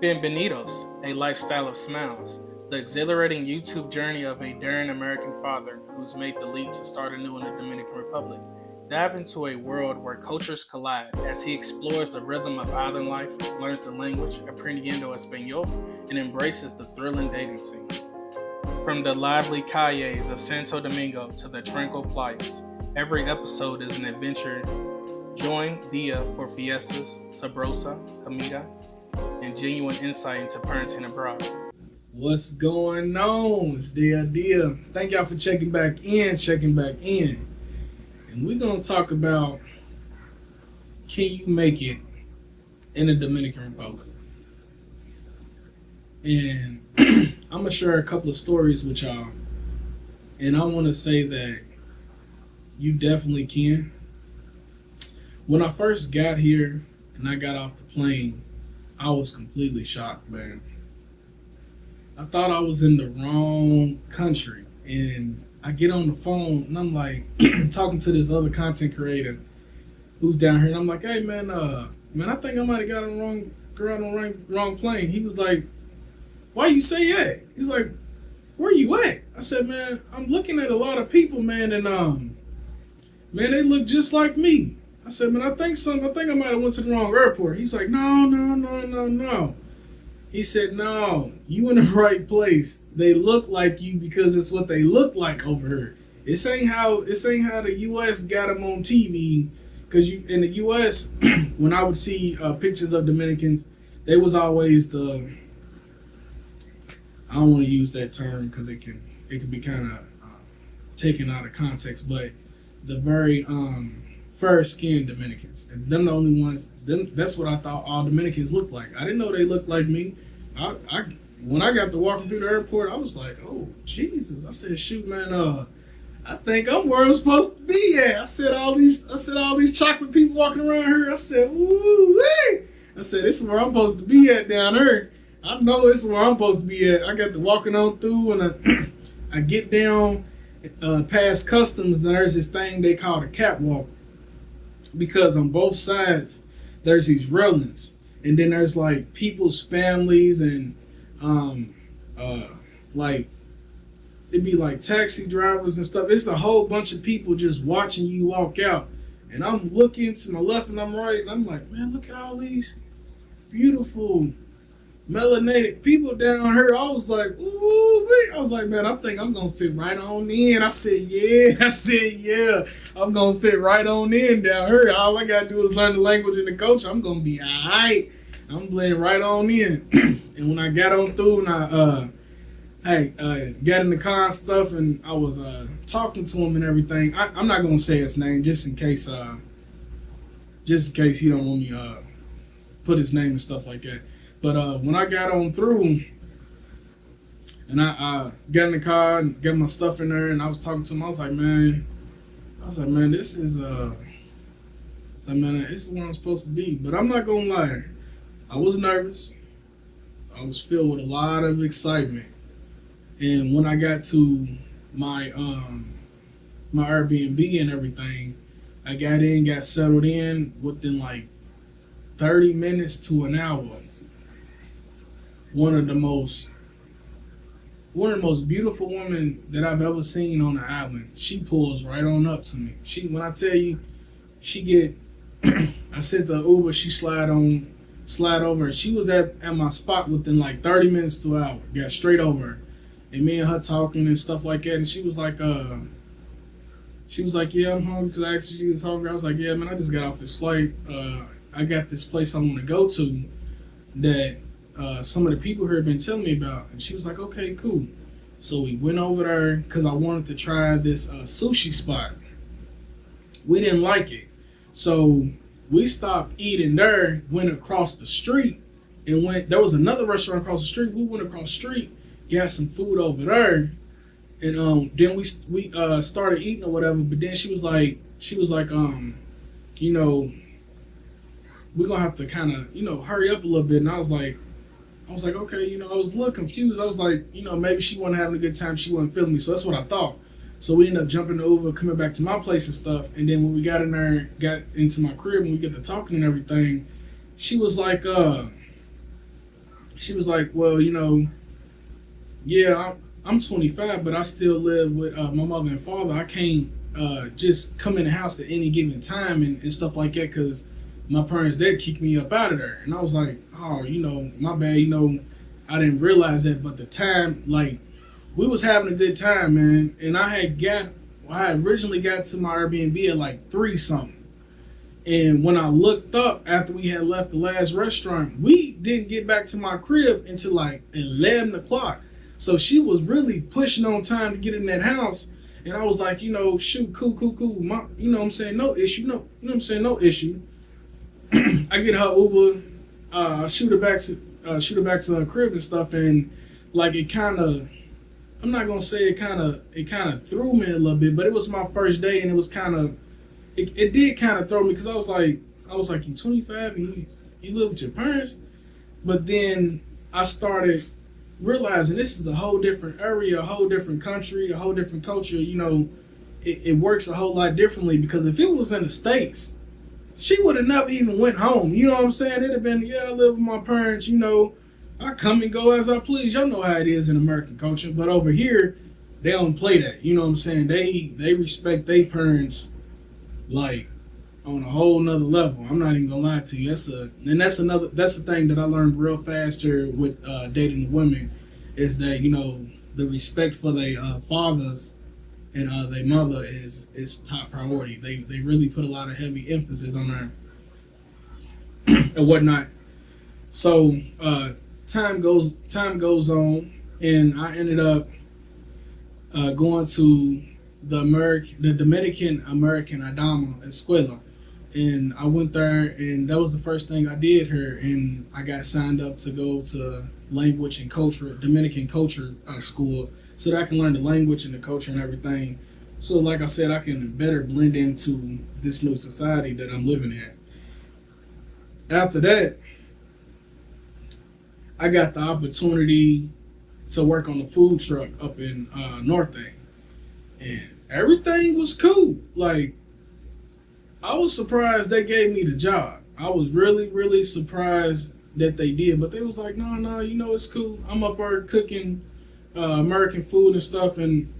Bienvenidos, a lifestyle of smiles, the exhilarating YouTube journey of a daring American father who's made the leap to start anew in the Dominican Republic. Dive into a world where cultures collide as he explores the rhythm of island life, learns the language, aprendiendo español, and embraces the thrilling dating scene. From the lively calles of Santo Domingo to the tranquil playas, every episode is an adventure. Join Dia for fiestas, sabrosa, comida, and genuine insight into parenting abroad. What's going on? It's Dia. Thank y'all for checking back in. And we're gonna talk about, can you make it in the Dominican Republic? And I'm gonna share a couple of stories with y'all. And I wanna say that you definitely can. When I first got here and I got off the plane, I was completely shocked, man. I thought I was in the wrong country. And I get on the phone and I'm like talking to this other content creator who's down here, and I'm like, hey man, I think I might have got on the wrong plane. He was like, why you say that? He was like, where you at? I said, man, I'm looking at a lot of people, man, and man, they look just like me. I said, man, I think I might have went to the wrong airport. He's like, no. He said, no, you in the right place. They look like you because it's what they look like over here. This ain't how the U.S. got them on TV. Because in the U.S., when I would see pictures of Dominicans, they was always I don't want to use that term because it can be kind of taken out of context, but the very fair-skinned Dominicans. And them the only ones, that's what I thought all Dominicans looked like. I didn't know they looked like me. When I got to walking through the airport, I was like, oh, Jesus. I said, shoot, man, I think I'm where I'm supposed to be at. I said all these chocolate people walking around here. I said, ooh, hey. I said, this is where I'm supposed to be at down here. I know this is where I'm supposed to be at. I got to walking on through, and I get down past customs. There's this thing they call the catwalk, because on both sides there's these railings, and then there's like people's families, and like it'd be like taxi drivers and stuff. It's a whole bunch of people just watching you walk out. And I'm looking to my left and I'm right, and I'm like, man, look at all these beautiful melanated people down here. I was like, ooh, I was like, man, I think I'm gonna fit right on in. I said, yeah, I'm gonna fit right on in down here. All I gotta do is learn the language and the culture. I'm gonna be alright. I'm blending right on in. And when I got on through and I got in the car and stuff, and I was talking to him and everything. I'm not gonna say his name just in case he don't want me put his name and stuff like that. But when I got on through and I got in the car and got my stuff in there, and I was talking to him, I was like, man, this is where I'm supposed to be. But I'm not gonna lie, I was nervous. I was filled with a lot of excitement. And when I got to my my Airbnb and everything, I got settled in within like 30 minutes to an hour. One of the most beautiful women that I've ever seen on the island. She pulls right on up to me. When I tell you, I said the Uber, she slide over. She was at my spot within like 30 minutes to an hour. Got straight over her. And me and her talking and stuff like that. And she was like, yeah, I'm hungry, because I asked if she was hungry. I was like, yeah, man, I just got off this flight. I got this place I want to go to that some of the people here have been telling me about. And she was like, okay, cool. So we went over there because I wanted to try this sushi spot. We didn't like it. So we stopped eating there, went across the street, and there was another restaurant across the street. We went across the street, got some food over there, and then we started eating or whatever. But then she was like, you know, we're gonna have to kind of, hurry up a little bit. And I was like, okay, I was a little confused. I was like, maybe she wasn't having a good time. She wasn't feeling me. So that's what I thought. So we ended up jumping over, coming back to my place and stuff. And then when we got in there, got into my crib, and we get to talking and everything, she was like, She was like, well, yeah, I'm 25, but I still live with my mother and father. I can't just come in the house at any given time and stuff like that because my parents did kick me up out of there. And I was like, oh, my bad. I didn't realize that, but the time, like, we was having a good time, man. And I had originally got to my Airbnb at like 3 something. And when I looked up after we had left the last restaurant, we didn't get back to my crib until like 11 o'clock. So she was really pushing on time to get in that house. And I was like, shoot, cool. You know what I'm saying? No issue. No, you know what I'm saying? No issue. I get her Uber, shoot her back to her crib and stuff. And like it kind of, I'm not going to say it kind of threw me a little bit, but it was my first day and it was kind of, it did kind of throw me because I was like, you 25 and you live with your parents? But then I started realizing this is a whole different area, a whole different country, a whole different culture. It works a whole lot differently because if it was in the States, she would have never even went home. You know what I'm saying? It'd have been, yeah, I live with my parents, I come and go as I please. Y'all know how it is in American culture. But over here, they don't play that. You know what I'm saying? They respect their parents like on a whole nother level. I'm not even gonna lie to you. That's the thing that I learned real fast here with dating the women is that the respect for their fathers and their mother is top priority. They really put a lot of heavy emphasis on that and whatnot. So time goes on, and I ended up going to the Dominican American Adama Escuela. And I went there, and that was the first thing I did here. And I got signed up to go to language and culture, Dominican culture school, so that I can learn the language and the culture and everything. So, like I said, I can better blend into this new society that I'm living in. After that, I got the opportunity to work on the food truck up in Norte, and everything was cool. Like, I was surprised they gave me the job. I was really, really surprised that they did. But they was like, no, it's cool. I'm up there cooking American food and stuff and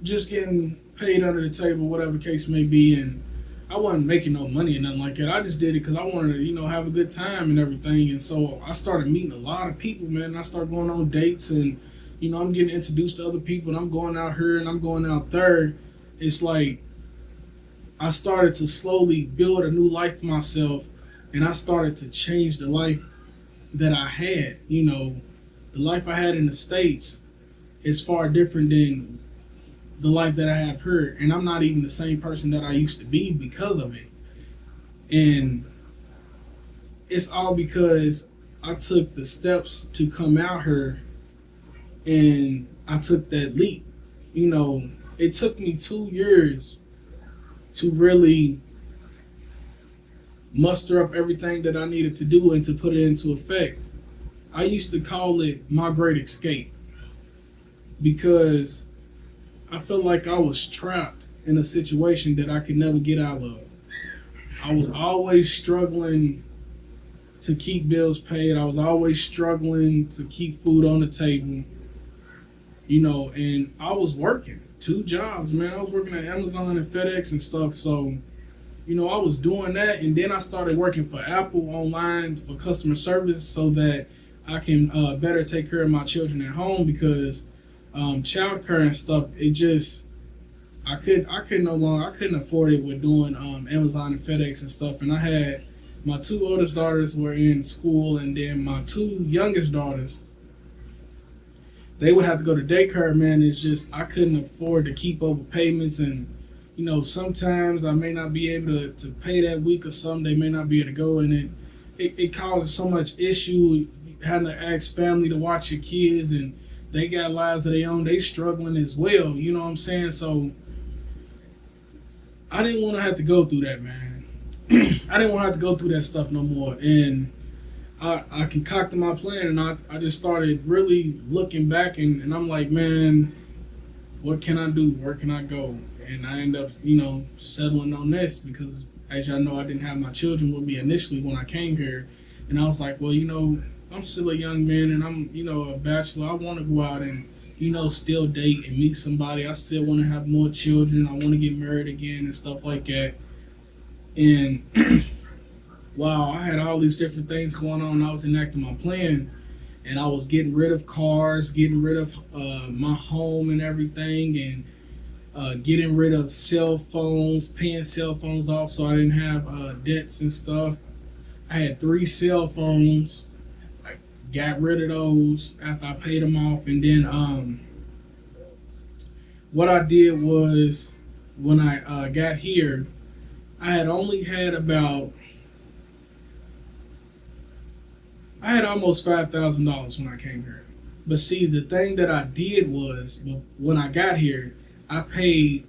just getting paid under the table, whatever the case may be. And I wasn't making no money or nothing like that. I just did it because I wanted to, have a good time and everything. And so I started meeting a lot of people, man. And I started going on dates and, I'm getting introduced to other people. And I'm going out here and I'm going out there. It's like, I started to slowly build a new life for myself, and I started to change the life that I had. The life I had in the States is far different than the life that I have here, and I'm not even the same person that I used to be because of it. And it's all because I took the steps to come out here, and I took that leap. It took me 2 years to really muster up everything that I needed to do and to put it into effect. I used to call it my great escape because I felt like I was trapped in a situation that I could never get out of. I was always struggling to keep bills paid. I was always struggling to keep food on the table, and I was working 2 jobs, man. I was working at Amazon and FedEx and stuff. So, I was doing that. And then I started working for Apple online for customer service so that I can better take care of my children at home because childcare and stuff, I couldn't afford it with doing Amazon and FedEx and stuff. And I had my 2 oldest daughters were in school, and then my 2 youngest daughters, they would have to go to daycare, man. It's just, I couldn't afford to keep up with payments. And, sometimes I may not be able to pay that week or something. They may not be able to go. And it causes so much issue having to ask family to watch your kids. And they got lives of their own. They struggling as well. You know what I'm saying? So I didn't want to have to go through that, man. I didn't want to have to go through that stuff no more. And I concocted my plan, and I just started really looking back, and I'm like, man, what can I do? Where can I go? And I end up, settling on this because, as y'all know, I didn't have my children with me initially when I came here. And I was like, well, I'm still a young man and I'm, a bachelor. I want to go out and, still date and meet somebody. I still want to have more children. I want to get married again and stuff like that. And wow, I had all these different things going on. I was enacting my plan and I was getting rid of cars, getting rid of my home and everything, and getting rid of cell phones, paying cell phones off so I didn't have debts and stuff. I had 3 cell phones. I got rid of those after I paid them off, and then what I did was when I got here, I had only had about I had almost $5,000 when I came here. But see, the thing that I did was when I got here, I paid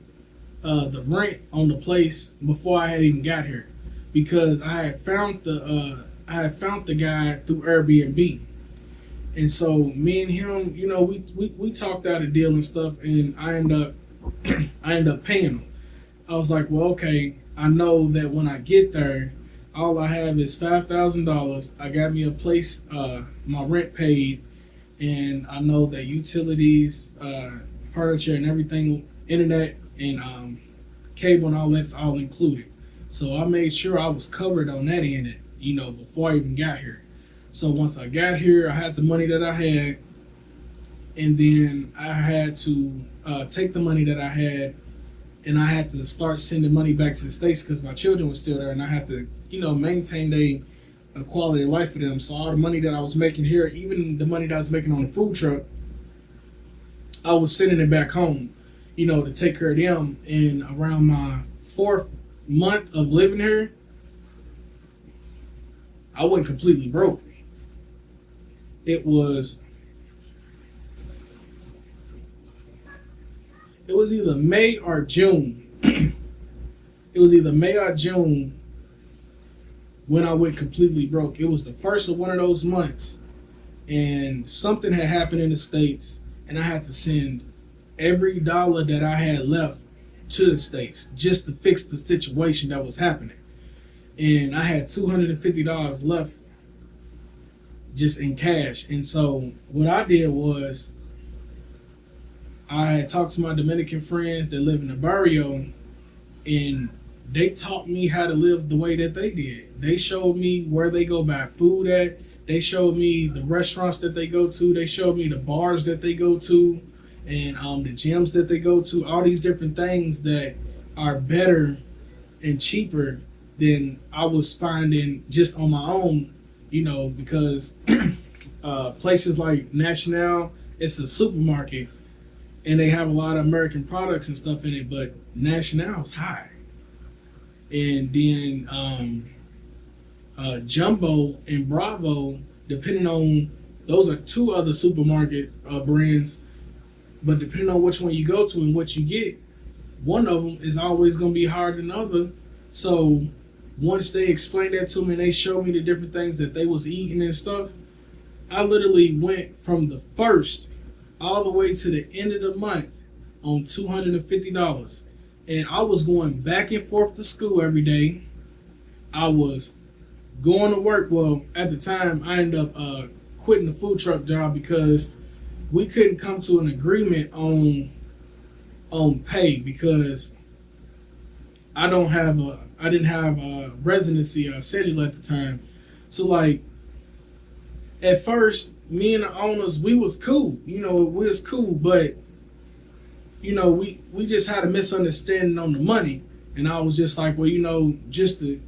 the rent on the place before I had even got here, because I had found the guy through Airbnb, and so me and him, we talked out a deal and stuff, and I end up paying him. I was like, well, okay, I know that when I get there, all I have is $5,000. I got me a place, my rent paid, and I know that utilities, furniture, and everything, internet, and cable and all that's all included. So I made sure I was covered on that end, before I even got here. So once I got here, I had the money that I had, and then I had to take the money that I had, and I had to start sending money back to the States because my children were still there, and I had to, maintain a quality of life for them. So all the money that I was making here, even the money that I was making on the food truck, I was sending it back home, to take care of them. And around my 4th month of living here, I went completely broke. It was either May or June. It was either May or June when I went completely broke. It was the first of one of those months, and something had happened in the States, and I had to send every dollar that I had left to the States just to fix the situation that was happening. And I had $250 left just in cash. And so what I did was I had talked to my Dominican friends that live in the barrio, and they taught me how to live the way that they did. They showed me where they go buy food at. They showed me the restaurants that they go to. They showed me the bars that they go to, and the gyms that they go to. All these different things that are better and cheaper than I was finding just on my own, because places like National, it's a supermarket, and they have a lot of American products and stuff in it, but National's high. And then Jumbo and Bravo, depending on, those are 2 other supermarket brands, but depending on which one you go to and what you get, one of them is always going to be higher than the other. So once they explained that to me and they showed me the different things that they was eating and stuff, I literally went from the first all the way to the end of the month on $250. And I was going back and forth to school every day. I was going to work. Well, at the time, I ended up quitting the food truck job because we couldn't come to an agreement on pay, because I didn't have a residency or a schedule at the time. So like at first, me and the owners, we was cool. We was cool, but we just had a misunderstanding on the money. And I was just like, well, just to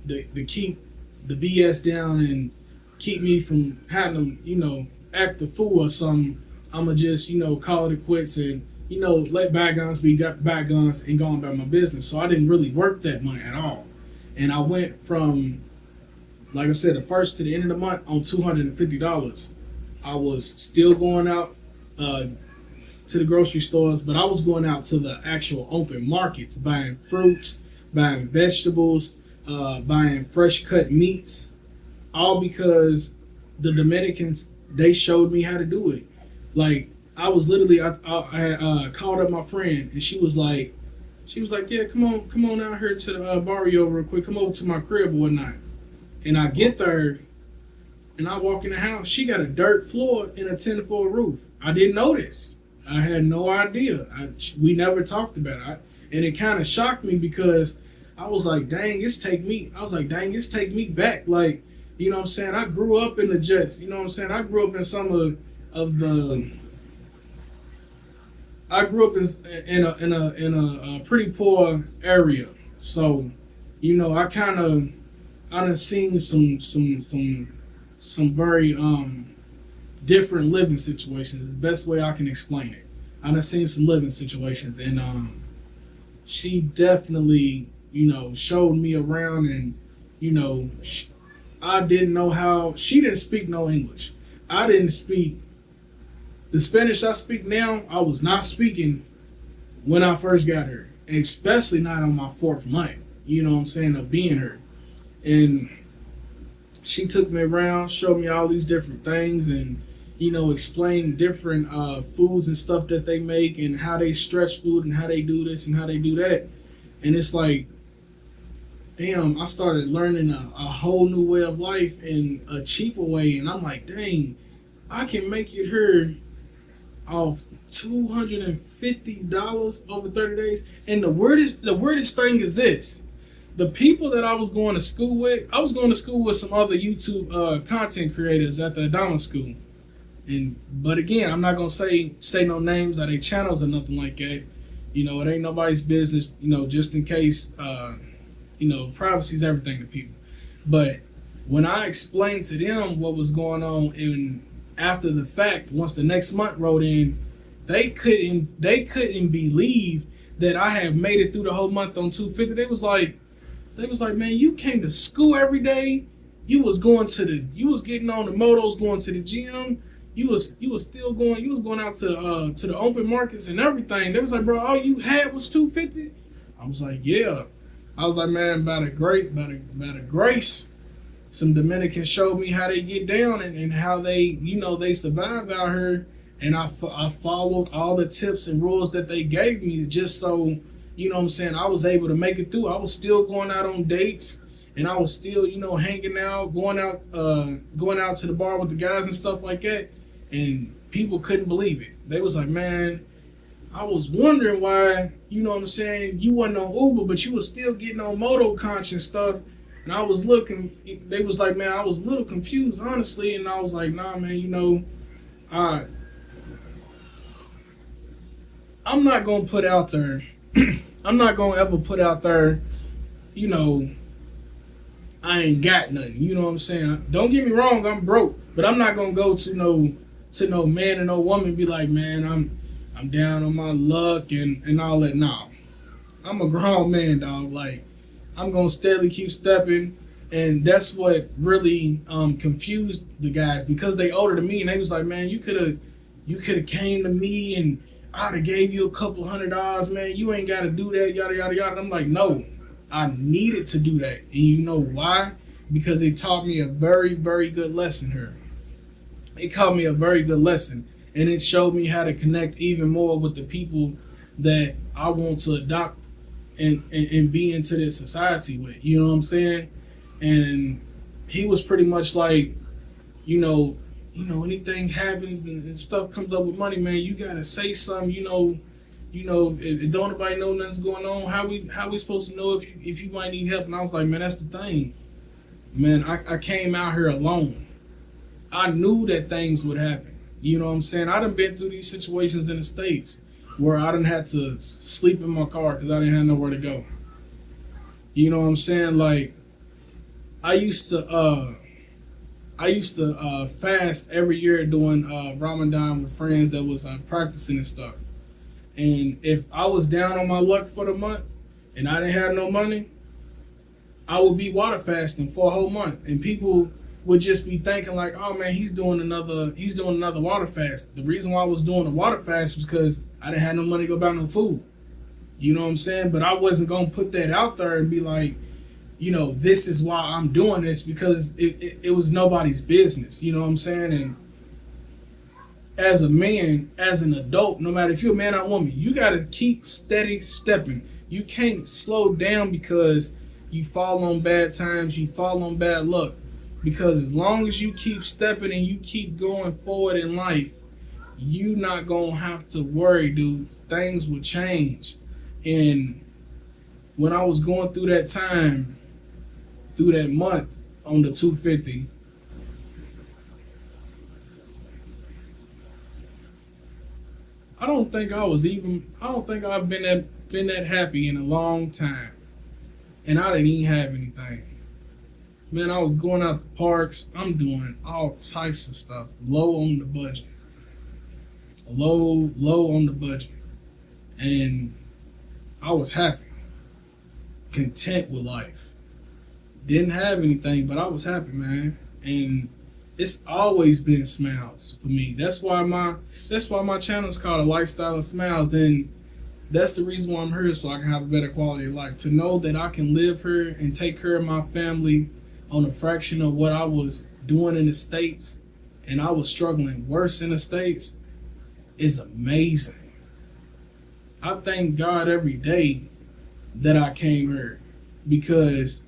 keep the BS down and keep me from having to, act the fool or something, I'ma just, call it quits and, let bygones be bygones and go on about my business. So I didn't really work that month at all. And I went from, like I said, the first to the end of the month on $250. I was still going out to the grocery stores, but I was going out to the actual open markets, buying fruits, buying vegetables, buying fresh cut meats, all because the Dominicans, they showed me how to do it. Like I was literally, I called up my friend, and she was like, yeah, come on out here to the barrio real quick, come over to my crib or whatnot. And I get there, and I walk in the house. She got a dirt floor and a tin foil roof. I didn't know this. I had no idea. We never talked about it. And it kind of shocked me because I was like, dang, it's take me back. Like, you know what I'm saying? I grew up in the Jets. You know what I'm saying? I grew up in some of the. I grew up in a pretty poor area. So, you know, I done seen some very different living situations. The best way I can explain it. I done seen some living situations, and she definitely, you know, showed me around, and you know, I didn't know how. She didn't speak no English. I didn't speak the Spanish I speak now. I was not speaking when I first got her, and especially not on my 4th month. You know what I'm saying, of being her. And she took me around, showed me all these different things, and you know, explained different foods and stuff that they make, and how they stretch food, and how they do this and how they do that. And it's like, damn, I started learning a whole new way of life in a cheaper way. And I'm like, dang, I can make it here off $250 over 30 days. And the weirdest thing is this. The people that I was going to school with some other YouTube content creators at the Adama School. But again, I'm not gonna say no names of their channels or nothing like that. You know, it ain't nobody's business. You know, just in case. You know, privacy is everything to people. But when I explained to them what was going on, and after the fact, once the next month rolled in, they couldn't believe that I had made it through the whole month on $250. They was like, man, you came to school every day. You was getting on the motos, going to the gym. You was going out to the open markets and everything. They was like, bro, all you had was $250. I was like, yeah. I was like, man, by the grace, some Dominicans showed me how they get down and how they, you know, they survive out here. And I followed all the tips and rules that they gave me, just so, you know what I'm saying, I was able to make it through. I was still going out on dates, and I was still, you know, hanging out, going out to the bar with the guys and stuff like that. And people couldn't believe it. They was like, man, I was wondering why, you know what I'm saying, you wasn't on Uber, but you was still getting on Moto Conch and stuff. And I was looking, they was like, man, I was a little confused, honestly. And I was like, nah, man, you know, I'm not going to put out there, I'm not going to ever put out there, you know, I ain't got nothing. You know what I'm saying? Don't get me wrong, I'm broke. But I'm not going to go to no man or no woman and be like, man, I'm down on my luck and all that. No. I'm a grown man, dog. Like, I'm going to steadily keep stepping. And that's what really confused the guys, because they older than me, and they was like, man, you could have came to me and I'd have gave you a couple $100, man. You ain't got to do that, yada, yada, yada. And I'm like, no, I needed to do that. And you know why? Because it taught me a very, very good lesson here. It taught me a very good lesson. And it showed me how to connect even more with the people that I want to adopt and be into this society with. You know what I'm saying? And he was pretty much like, you know, anything happens and stuff comes up with money, man, you gotta say something. You know, if don't nobody know nothing's going on, how we supposed to know if you might need help? And I was like, man, that's the thing, man. I came out here alone. I knew that things would happen. You know what I'm saying? I done been through these situations in the States where I done had to sleep in my car because I didn't have nowhere to go. You know what I'm saying? Like, I used to fast every year during Ramadan with friends that was practicing and stuff. And if I was down on my luck for the month and I didn't have no money, I would be water fasting for a whole month. And people would just be thinking like, oh man, he's doing another water fast. The reason why I was doing a water fast was because I didn't have no money to go buy no food. You know what I'm saying? But I wasn't going to put that out there and be like, you know, this is why I'm doing this, because it was nobody's business. You know what I'm saying? And as a man, as an adult, no matter if you're a man or a woman, you got to keep steady stepping. You can't slow down because you fall on bad times, you fall on bad luck. Because as long as you keep stepping and you keep going forward in life, you not gonna have to worry, dude. Things will change. And when I was going through that time, through that month on the 250, I don't think I've been that happy in a long time. And I didn't even have anything. Man, I was going out to parks. I'm doing all types of stuff. Low on the budget. Low on the budget. And I was happy. Content with life. Didn't have anything, but I was happy, man. And it's always been smiles for me. That's why my channel is called A Lifestyle of Smiles. And that's the reason why I'm here, so I can have a better quality of life. To know that I can live here and take care of my family on a fraction of what I was doing in the States, and I was struggling worse in the States, is amazing. I thank God every day that I came here, because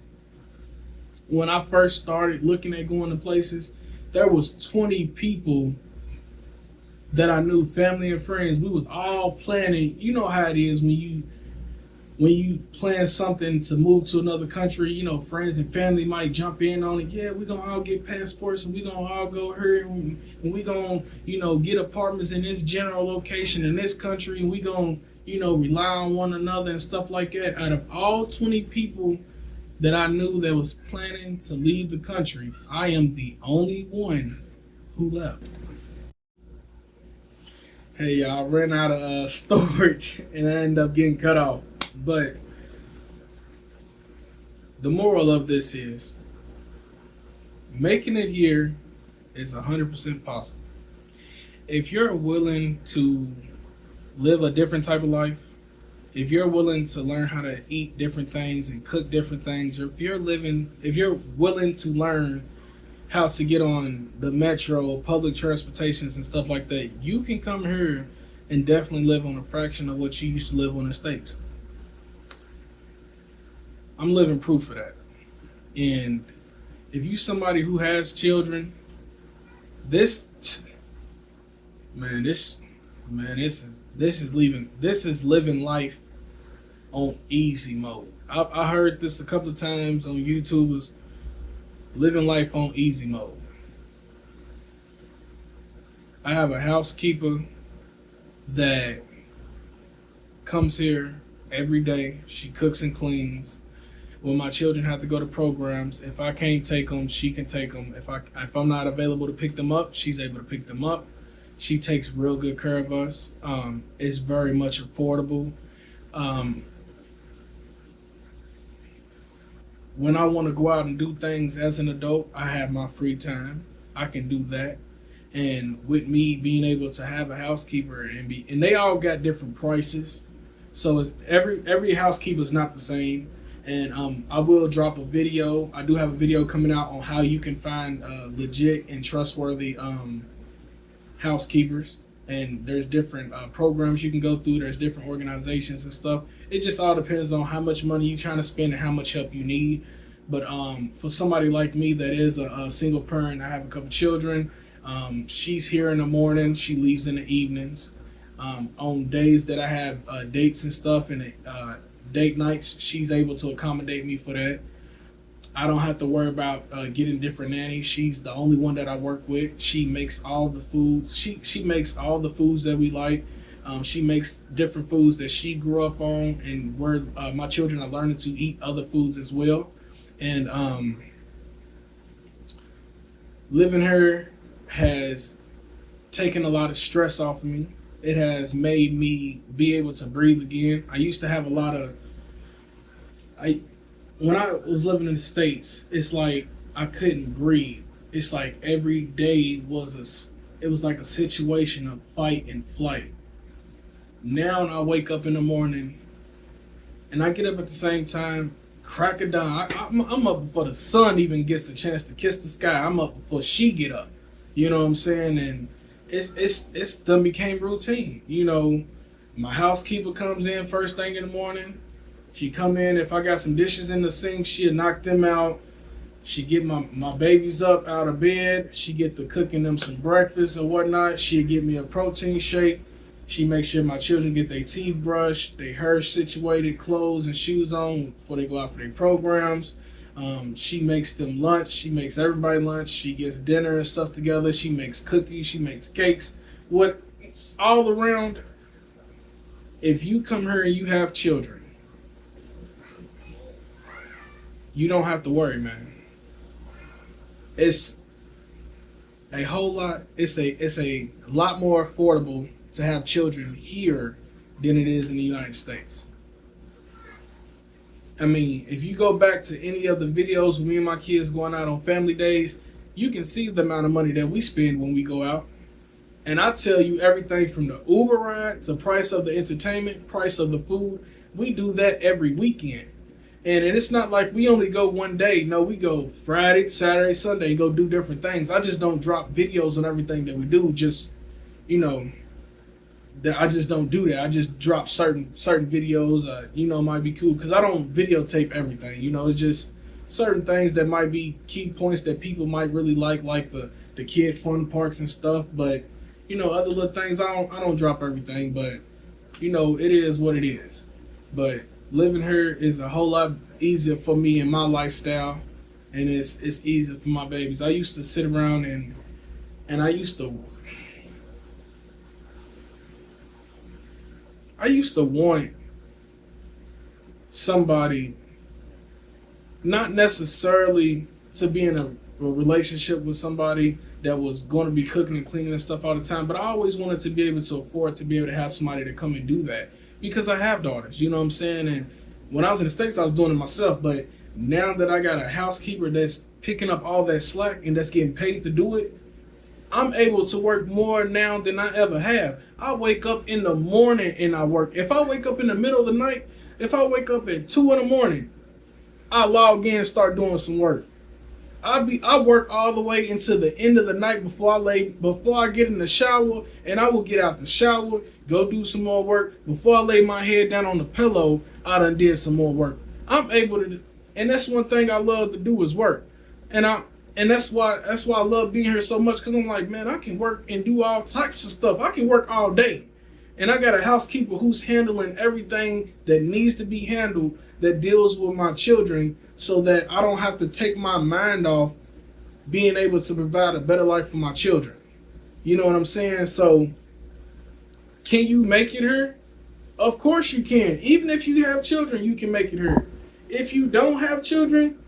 when I first started looking at going to places, there was 20 people that I knew, family and friends. We was all planning. You know how it is when you plan something to move to another country. You know, friends and family might jump in on it. Yeah, we're gonna all get passports and we're gonna all go here, and we gonna, get apartments in this general location in this country, and we gonna, rely on one another and stuff like that. Out of all 20 people that I knew that was planning to leave the country, I am the only one who left. Hey, y'all, I ran out of storage and I ended up getting cut off. But the moral of this is, making it here is 100% possible. If you're willing to live a different type of life, if you're willing to learn how to eat different things and cook different things, or if you're willing to learn how to get on the metro, public transportations and stuff like that, you can come here and definitely live on a fraction of what you used to live on in the States. I'm living proof of that. And if you somebody who has children, this is living life on easy mode. I heard this a couple of times on YouTube. Living life on easy mode. I have a housekeeper that comes here every day. She cooks and cleans. When my children have to go to programs, if I can't take them, she can take them. If I'm not available to pick them up, she's able to pick them up. She takes real good care of us. It's very much affordable. When I want to go out and do things as an adult, I have my free time. I can do that. And with me being able to have a housekeeper and they all got different prices. So every housekeeper is not the same. And I will drop a video. I do have a video coming out on how you can find legit and trustworthy housekeepers. And there's different programs you can go through. There's different organizations and stuff. It just all depends on how much money you're trying to spend and how much help you need. But for somebody like me that is a single parent, I have a couple children. She's here in the morning. She leaves in the evenings. On days that I have dates and stuff and date nights, she's able to accommodate me for that. I don't have to worry about getting different nannies. She's the only one that I work with. She makes all the foods. She makes all the foods that we like. She makes different foods that she grew up on, and where my children are learning to eat other foods as well. And living here has taken a lot of stress off of me. It has made me be able to breathe again. I used to have a lot of when I was living in the States, it's like I couldn't breathe. It's like every day was like a situation of fight and flight. Now I wake up in the morning and I get up at the same time, crack of dawn. I'm up before the sun even gets the chance to kiss the sky. I'm up before she get up. You know what I'm saying? And it's done became routine. My housekeeper comes in first thing in the morning. She come in, if I got some dishes in the sink, she'll knock them out. She get my babies up out of bed. She get to cooking them some breakfast and whatnot. She get me a protein shake. She makes sure my children get their teeth brushed, their hair situated, clothes and shoes on before they go out for their programs. She makes them lunch. She makes everybody lunch. She gets dinner and stuff together. She makes cookies. She makes cakes. What all around. If you come here and you have children, you don't have to worry, man. It's a whole lot. It's a lot more affordable to have children here than it is in the United States. I mean, if you go back to any of the videos of me and my kids going out on family days, you can see the amount of money that we spend when we go out. And I tell you, everything from the Uber rides, the price of the entertainment, price of the food, we do that every weekend. And it's not like we only go one day. No, we go Friday, Saturday, Sunday, go do different things. I just don't drop videos on everything that we do. Just, you know, that I just don't do that. I just drop certain videos. Might be cool because I don't videotape everything. It's just certain things that might be key points that people might really like the kid fun parks and stuff. But other little things I don't drop everything. But it is what it is. But living here is a whole lot easier for me in my lifestyle, and it's easier for my babies. I used to sit around and I used to want somebody, not necessarily to be in a relationship with somebody that was going to be cooking and cleaning and stuff all the time, but I always wanted to be able to afford to be able to have somebody to come and do that because I have daughters, you know what I'm saying? And when I was in the States, I was doing it myself, but now that I got a housekeeper that's picking up all that slack and that's getting paid to do it, I'm able to work more now than I ever have. I wake up in the morning and I work. If I wake up in the middle of the night, if I wake up at 2 in the morning, I log in and start doing some work. I work all the way into the end of the night before I get in the shower, and I will get out the shower, go do some more work. Before I lay my head down on the pillow, I done did some more work. I'm able to, and that's one thing I love to do is work. And that's why I love being here so much, because I'm like, man, I can work and do all types of stuff. I can work all day. And I got a housekeeper who's handling everything that needs to be handled that deals with my children, so that I don't have to take my mind off being able to provide a better life for my children. You know what I'm saying? So, can you make it here? Of course you can. Even if you have children, you can make it here. If you don't have children,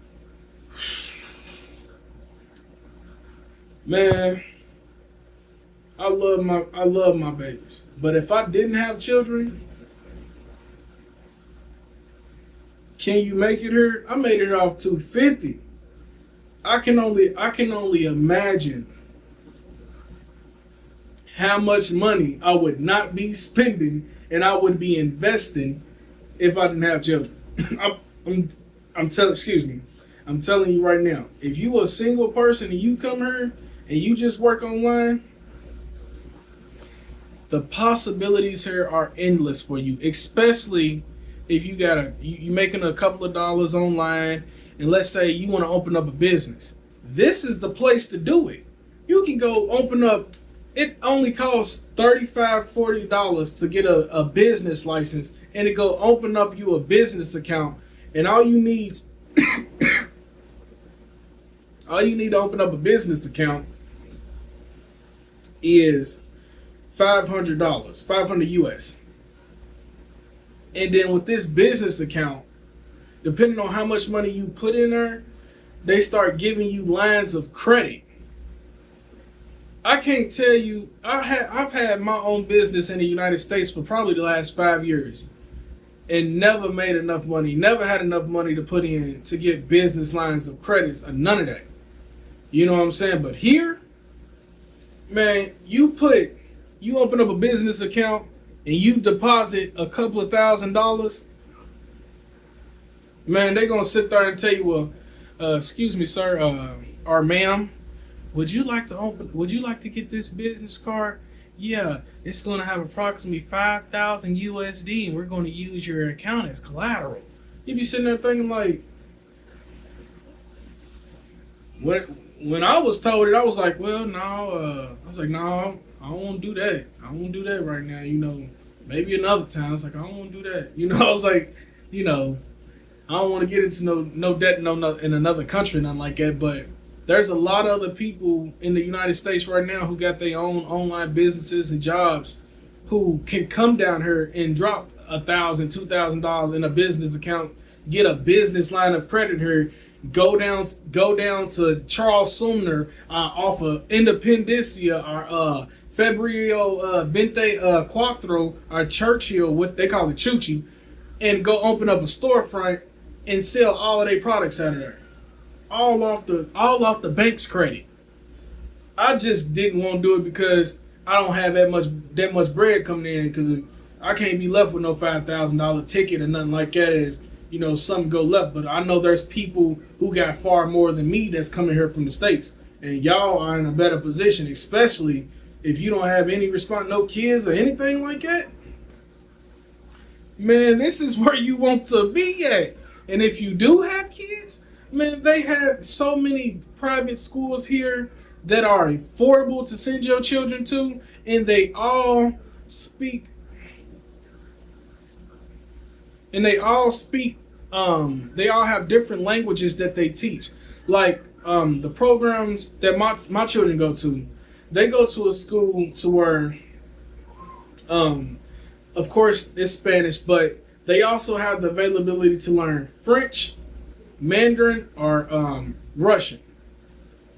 man, I love my babies. But if I didn't have children, can you make it here? I made it off 250. I can only imagine how much money I would not be spending and I would be investing if I didn't have children. I'm telling you right now, if you a single person and you come here and you just work online, the possibilities here are endless for you, especially if you making a couple of dollars online, and let's say you want to open up a business. This is the place to do it. You can go open up. It only costs $35, $40 to get a business license, and to go open up you a business account. And all you need to open up a business account is $500, 500 US. And then with this business account, depending on how much money you put in there, they start giving you lines of credit. I can't tell you, I've had my own business in the United States for probably the last 5 years and never made enough money, never had enough money to put in to get business lines of credits or none of that. You know what I'm saying? But here, man, you open up a business account and you deposit a couple of $1,000, man, they're going to sit there and tell you, well, excuse me, sir, or ma'am, would you like to get this business card? Yeah, it's going to have approximately 5,000 USD, and we're going to use your account as collateral. You be sitting there thinking like, when when I was told it, I was like, well, no. I was like, no, I don't want to do that. I don't want to do that right now. Maybe another time. I was like, I don't want to do that. I was like, you know, I don't want to get into no debt no in another country, nothing like that. But there's a lot of other people in the United States right now who got their own online businesses and jobs, who can come down here and drop $1,000, $2,000 in a business account, get a business line of credit here, go down to Charles Sumner off of Independencia or Febrio Bente Cuatro or Churchill, what they call it, Chuchi, and go open up a storefront and sell all of their products out of there, all off the bank's credit. I just didn't want to do it because I don't have that much bread coming in, because I can't be left with no $5,000 ticket or nothing like that if something go left. But I know there's people who got far more than me that's coming here from the States, and y'all are in a better position, especially if you don't have any response, no kids or anything like that. Man, this is where you want to be at. And if you do have kids, man, they have so many private schools here that are affordable to send your children to, and speak speak they all have different languages that they teach. Like the programs that my children go to, they go to a school to where of course it's Spanish, but they also have the availability to learn French, Mandarin, or Russian.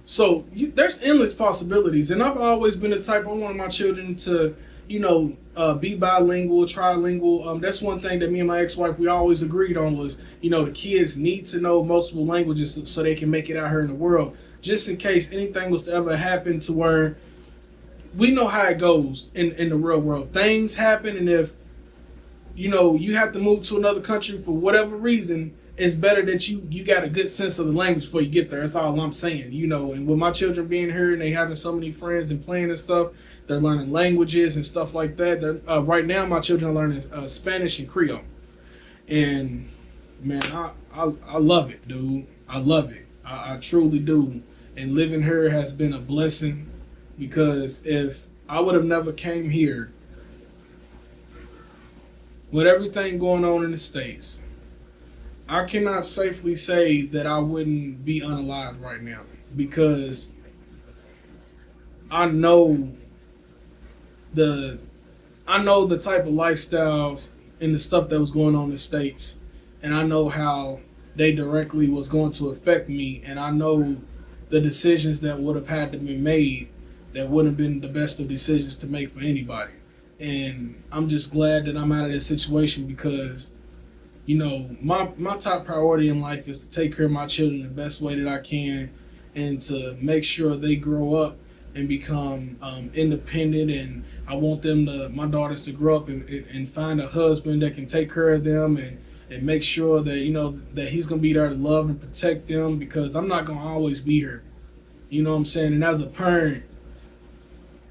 So there's endless possibilities, and I've always been the type, I want my children to, be bilingual, trilingual. That's one thing that me and my ex-wife, we always agreed on was, the kids need to know multiple languages so they can make it out here in the world, just in case anything was to ever happen, to where we know how it goes in the real world. Things happen, and if, you have to move to another country for whatever reason, it's better that you got a good sense of the language before you get there. That's all I'm saying. And with my children being here and they having so many friends and playing and stuff, they're learning languages and stuff like that. Right now, my children are learning Spanish and Creole. And man, I love it, dude. I love it. I truly do. And living here has been a blessing, because if I would have never came here with everything going on in the States, I cannot safely say that I wouldn't be unalive right now, because I know the type of lifestyles and the stuff that was going on in the States, and I know how they directly was going to affect me, and I know the decisions that would have had to be made that wouldn't have been the best of decisions to make for anybody. And I'm just glad that I'm out of this situation, because my top priority in life is to take care of my children the best way that I can, and to make sure they grow up and become independent. And I want my daughters to grow up and find a husband that can take care of them, and make sure that that he's gonna be there to love and protect them, because I'm not gonna always be here. You know what I'm saying? And as a parent,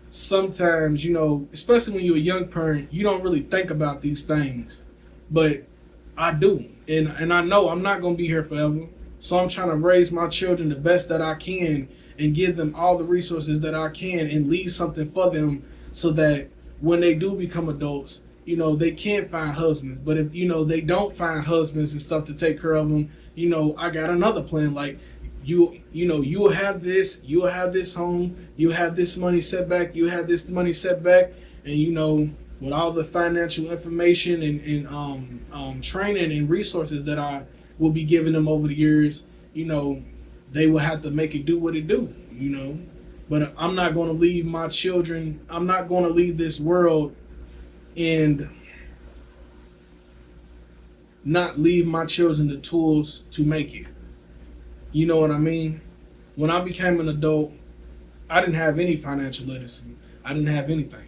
sometimes, especially when you're a young parent, you don't really think about these things, but I do, and I know I'm not gonna be here forever. So I'm trying to raise my children the best that I can, and give them all the resources that I can, and leave something for them, so that when they do become adults, they can find husbands. But if they don't find husbands and stuff to take care of them, I got another plan. Like you'll have this home, you'll have this money set back, and with all the financial information and training and resources that I will be giving them over the years, they will have to make it do what it do, But I'm not going to leave my children, I'm not going to leave this world and not leave my children the tools to make it. You know what I mean? When I became an adult, I didn't have any financial literacy. I didn't have anything.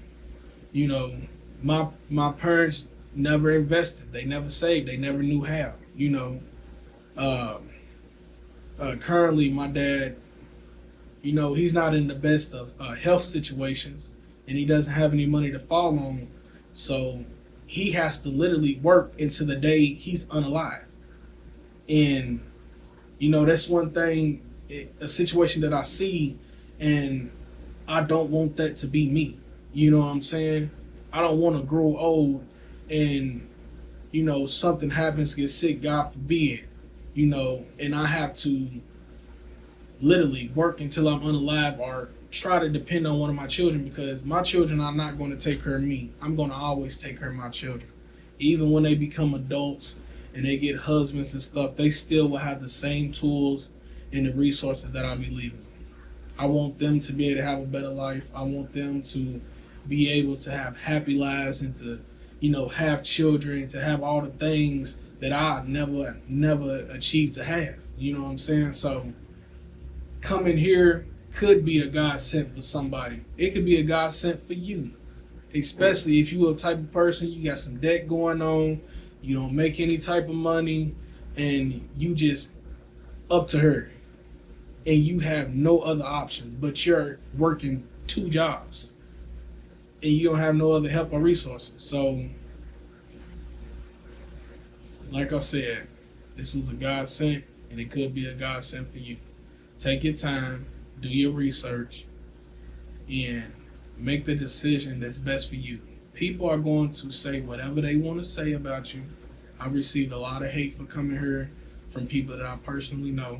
My parents never invested. They never saved. They never knew how. Currently, my dad, he's not in the best of health situations, and he doesn't have any money to fall on. So he has to literally work into the day he's unalive. And, that's one thing a situation that I see, and I don't want that to be me. You know what I'm saying? I don't want to grow old and, something happens, get sick, God forbid, and I have to literally work until I'm unalive or try to depend on one of my children, because my children are not going to take care of me. I'm going to always take care of my children. Even when they become adults and they get husbands and stuff, they still will have the same tools and the resources that I'll be leaving. I want them to be able to have a better life. I want them to be able to have happy lives and to, have children, to have all the things that I never achieved to have. You know what I'm saying? So coming here could be a God sent for somebody. It could be a God sent for you. Especially if you a type of person, you got some debt going on, you don't make any type of money, and you just up to her. And you have no other option, but you're working 2 jobs. And you don't have no other help or resources. So, like I said, this was a God sent, and it could be a God sent for you. Take your time, do your research, and make the decision that's best for you. People are going to say whatever they want to say about you. I received a lot of hate for coming here from people that I personally know,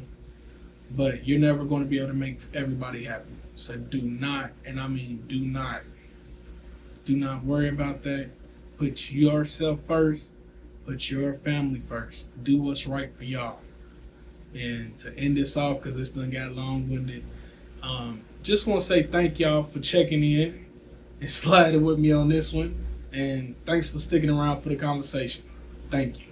but you're never going to be able to make everybody happy. So do not, and I mean do not worry about that. Put yourself first, put your family first. Do what's right for y'all. And to end this off, because this done got long-winded, just want to say thank y'all for checking in and sliding with me on this one. And thanks for sticking around for the conversation. Thank you.